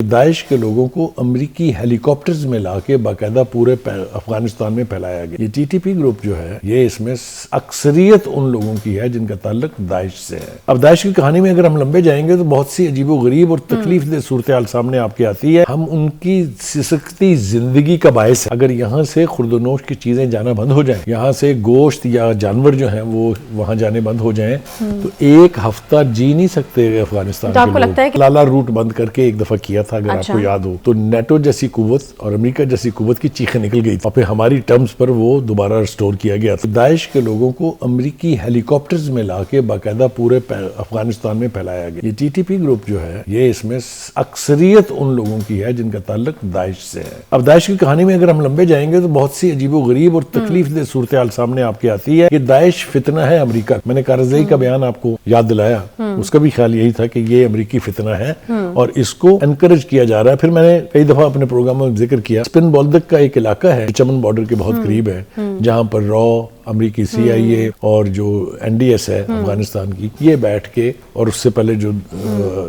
داعش کے لوگوں کو امریکی ہیلی کاپٹرز میں لا کے باقاعدہ پورے افغانستان میں پھیلایا گیا. یہ ٹی ٹی پی گروپ جو ہے یہ اس میں اکثریت ان لوگوں کی ہے جن کا تعلق داعش سے ہے. اب داعش کی کہانی میں اگر ہم لمبے جائیں گے تو بہت سی عجیب و غریب اور تکلیف دہ صورتحال سامنے آپ کے آتی ہے. ہم ان کی سسکتی زندگی کا باعث ہے. اگر یہاں سے خورد و نوش کی چیزیں جانا بند ہو جائیں, یہاں سے گوشت یا جانور جو ہیں وہ وہاں جانے بند ہو جائیں تو ایک ہفتہ جی نہیں سکتے افغانستان کے لوگ. لالا روٹ بند کر کے ایک دفعہ کیا تھا اگر آپ کو یاد ہو تو نیٹو جیسی قوت اور امریکہ جیسی قوت کی چیخیں نکل گئی اور پھر ہماری ٹرمز پر وہ دوبارہ ریسٹور کیا گیا. تو داعش کے لوگوں کو امریکی ہیلی کاپٹرز میں لا کے باقاعدہ پورے افغانستان میں پھیلایا گیا. یہ ٹی ٹی پی گروپ جو ہے یہ اس میں اکثریت ان لوگوں کی ہے جن کا تعلق داعش سے ہے. اب داعش کی کہانی میں اگر ہم لمبے جائیں گے تو بہت سی عجیب و غریب اور تکلیف دہ صورتحال سامنے آپ کے آتی ہے. یہ داعش فتنہ ہے امریکہ. میں نے کارزئی کا بیان آپ کو یاد دلایا, اس کا بھی خیال یہی تھا کہ یہ امریکی فتنہ ہے اور اس کو انکریج کیا جا رہا ہے. پھر میں نے کئی دفعہ اپنے پروگرام میں ذکر کیا اسپن بولدک کا ایک علاقہ ہے چمن بارڈر کے بہت قریب ہے جہاں پر را امریکی سی آئی اے اور جو این ڈی ایس ہے افغانستان کی یہ بیٹھ کے اور اس سے پہلے جو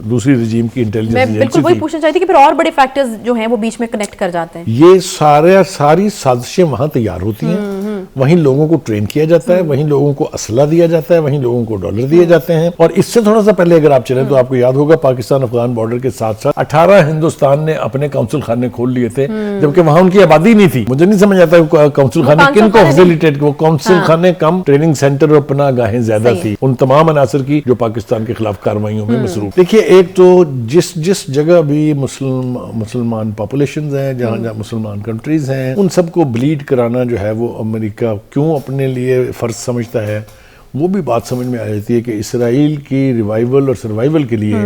دوسری رجیم کی انٹیلیجنس ایجنسی تھی. بالکل وہی پوچھنا چاہتی کہ پھر اور بڑے فیکٹرز جو ہیں وہ بیچ میں کنیکٹ کر جاتے ہیں. یہ ساری سازشیں وہاں تیار ہوتی ہیں, وہیں لوگوں کو ٹرین کیا جاتا ہے, وہیں لوگوں کو اسلحہ دیا جاتا ہے, وہیں لوگوں کو ڈالر دیے جاتے ہیں. اور اس سے تھوڑا سا پہلے اگر آپ چلیں تو آپ کو یاد ہوگا پاکستان افغان بارڈر کے ساتھ ساتھ 18 ہندوستان نے اپنے کونسل خانے کھول لیے تھے جبکہ وہاں ان کی آبادی نہیں تھی. مجھے نہیں سمجھ آتا کونسل خانے کن کو فیسیلیٹیٹ, وہ کونسل خانے کم ٹریننگ سینٹر اور پناہ گاہیں زیادہ تھی ان تمام عناصر کی جو پاکستان کے خلاف کارروائیوں میں مصروف. دیکھیے ایک تو جس جگہ بھی مسلمان پاپولیشنز ہیں, جہاں مسلمان کنٹریز ہیں, ان سب کو بلیڈ کرانا جو ہے وہ امریکہ کیوں اپنے لیے فرض سمجھتا ہے وہ بھی بات سمجھ میں آ جاتی ہے کہ اسرائیل کی ریوائیول اور سروائیول کے لیے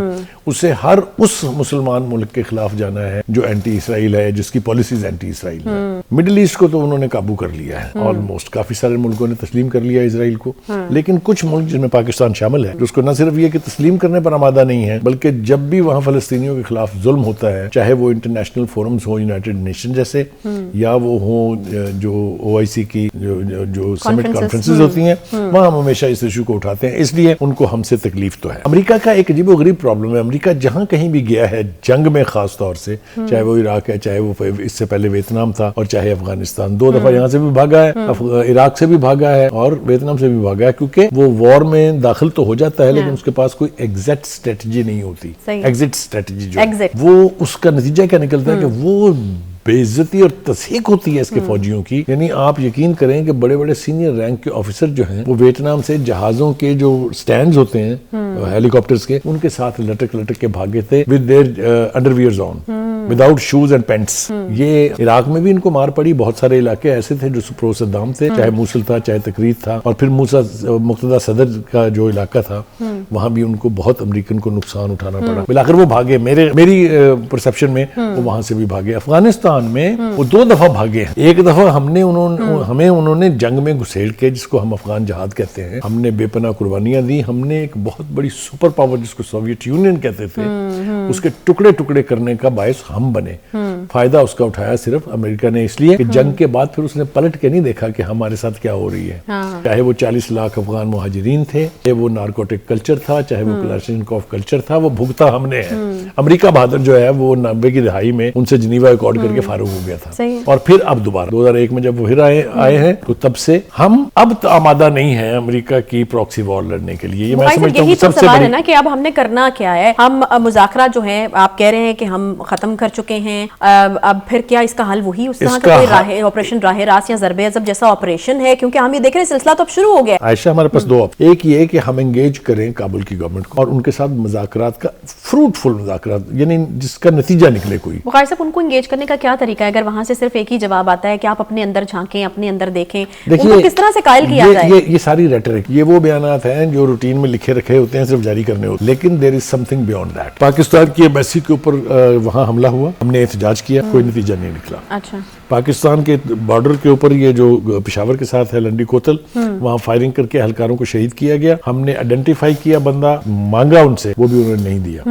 اسے ہر اس مسلمان ملک کے خلاف جانا ہے جو اینٹی اسرائیل ہے, جس کی پالیسیز اینٹی اسرائیل ہے. مڈل ایسٹ کو تو انہوں نے قابو کر لیا ہے آلموسٹ, کافی سارے ملکوں نے تسلیم کر لیا اسرائیل کو, لیکن کچھ ملک جن میں پاکستان شامل ہے جو اس کو نہ صرف یہ کہ تسلیم کرنے پر آمادہ نہیں ہے بلکہ جب بھی وہاں فلسطینیوں کے خلاف ظلم ہوتا ہے, چاہے وہ انٹرنیشنل فورمز ہوں یونائٹڈ نیشن جیسے یا وہ ہوں جو او آئی سی کی جو سمٹ کانفرنسز ہوتی ہیں, وہاں ہم ہمیشہ اس ایشو کو اٹھاتے ہیں. اس لیے ان کو ہم سے تکلیف تو ہے. امریکہ کا ایک عجیب و غریب پرابلم ہے, امریکہ جہاں کہیں بھی گیا ہے جنگ میں خاص طور سے, چاہے وہ عراق ہے, چاہے وہ اس سے پہلے ویتنام تھا اور چاہے افغانستان, 2 دفعہ یہاں سے بھی بھاگا ہے, عراق سے بھی بھاگا ہے اور ویتنام سے بھی بھاگا ہے, کیونکہ وہ وار میں داخل تو ہو جاتا ہے لیکن اس کے پاس کوئی ایگزیکٹ اسٹریٹجی نہیں ہوتی. ایگزٹ اسٹریٹجی جو وہ اس کا نتیجہ کیا نکلتا ہے کہ وہ بے عزتی اور تضحیک ہوتی ہے اس کے فوجیوں کی. یعنی آپ یقین کریں کہ بڑے بڑے سینئر رینک کے آفیسر جو ہیں وہ ویتنام سے جہازوں کے جو سٹینڈز ہوتے ہیں ہیلی کاپٹرز کے, ان کے ساتھ لٹک کے بھاگے تھے with their underwears on, without shoes and pants. یہ عراق میں بھی ان کو مار پڑی. بہت سارے علاقے ایسے تھے جو پرو صدام تھے, چاہے موصل تھا, چاہے تکریت تھا, اور پھر مقتدی صدر کا جو علاقہ تھا وہاں بھی ان کو بہت امریکن کو نقصان اٹھانا پڑا. بالآخر وہ بھاگے, میری پرسپشن میں وہ وہاں سے بھی بھاگے. افغانستان میں وہ 2 دفعہ بھاگے ہیں. ایک دفعہ ہمیں انہوں نے جنگ میں گھسیڑ کے, جس کو ہم افغان جہاد کہتے ہیں, ہم نے بے پناہ قربانیاں دی. ہم نے ایک بہت بڑی سپر پاور جس کو سوویت یونین کہتے تھے اس کے ٹکڑے ٹکڑے کرنے کا باعث ہم بنے. فائدہ اس کا اٹھایا صرف امریکہ نے, اس لیے کہ جنگ کے بعد پھر اس نے پلٹ کے نہیں دیکھا کہ ہمارے ساتھ کیا ہو رہی ہے. چاہے وہ 40 لاکھ افغان مہاجرین تھے, چاہے وہ نارکوٹک کلچر تھا, چاہے وہ کلاشنکوف کلچر تھا, وہ بھگتا ہم نے ہے. امریکہ بہادر جو ہے وہ 90 کی دہائی میں ان سے جنیوا ایکارڈ کر کے فارغ ہو گیا تھا. اور پھر اب دوبارہ 2001 میں جب وہ پھر آئے ہیں تو تب سے ہم اب آمادہ نہیں ہیں امریکہ کی پراکسی وار لڑنے کے لیے. یہ میں سمجھتا ہوں سب سے بڑی ہے نا کہ اب ہم نے کرنا کیا ہے. ہم مذاکرات جو ہیں آپ کہہ رہے ہیں کہ ہم ختم کر چکے ہیں, اب پھر کیا اس کا حل وہی اس طرح کا کوئی آپریشن راہ راست یا ضرب عضب جیسا آپریشن ہے؟ کیونکہ ہم یہ دیکھ رہے ہیں سلسلہ تو اب شروع ہو گیا. عائشہ ہمارے پاس 2 ایک یہ کہ ہم انگیج کریں کابل کی گورنمنٹ کو اور ان کے ساتھ مذاکرات کا فروٹفل مذاکرات, یعنی جس کا نتیجہ نکلے کوئی. بخاری صاحب ان کو انگیج کرنے کا کیا طریقہ ہے اگر وہاں سے صرف ایک ہی جواب آتا ہے کہ آپ اپنے اندر جھانکیں, اپنے اندر دیکھیں, ان کو کس طرح سے قائل کیا جائے؟ یہ ساری ریٹرک, یہ وہ بیانات ہیں جو روٹین میں لکھے رکھے ہوتے ہیں, صرف جاری کرنے ہوتے ہیں, لیکن there is something beyond that. Pakistan کی ایمبیسی کے اوپر وہاں حملہ ہوا, ہم نے احتجاج کیا, کوئی نتیجہ نہیں نکلا. اچھا. پاکستان کے بارڈر کے اوپر یہ جو پشاور کے ساتھ ہے لنڈی کوتل، وہاں فائرنگ کر کے اہلکاروں کو شہید کیا گیا. ہم نے آئیڈینٹیفائی کیا بندہ، مانگا ان سے، وہ بھی انہوں نے نہیں دیا.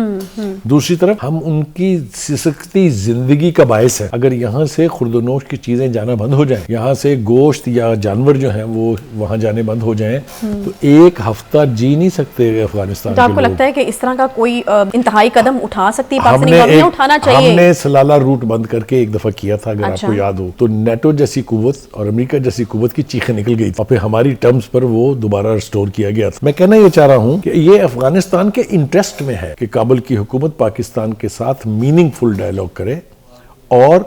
دوسری طرف ہم ان کی سسکتی زندگی کا باعث ہے. اگر یہاں سے خرد و نوش کی چیزیں جانا بند ہو جائیں، یہاں سے گوشت یا جانور جو ہیں وہ وہاں جانے بند ہو جائیں، تو ایک ہفتہ جی نہیں سکتے افغانستان. تو آپ کو لگتا ہے کہ اس طرح کا کوئی انتہائی قدم اٹھا سکتی ہے پاکستانی گورنمنٹ؟ اٹھانا چاہیے. ہم نے سلالہ روٹ بند کر کے ایک دفعہ کیا تھا، اگر آپ کو یاد ہو تو نیٹو جیسی قوت اور امریکہ جیسی قوت کی چیخیں نکل گئی اور پھر ہماری ٹرمز پر وہ دوبارہ ریسٹور کیا گیا تھا. میں کہنا یہ چاہ رہا ہوں کہ یہ افغانستان کے انٹرسٹ میں ہے کہ کابل کی حکومت پاکستان کے ساتھ میننگ فل ڈائلاگ کرے اور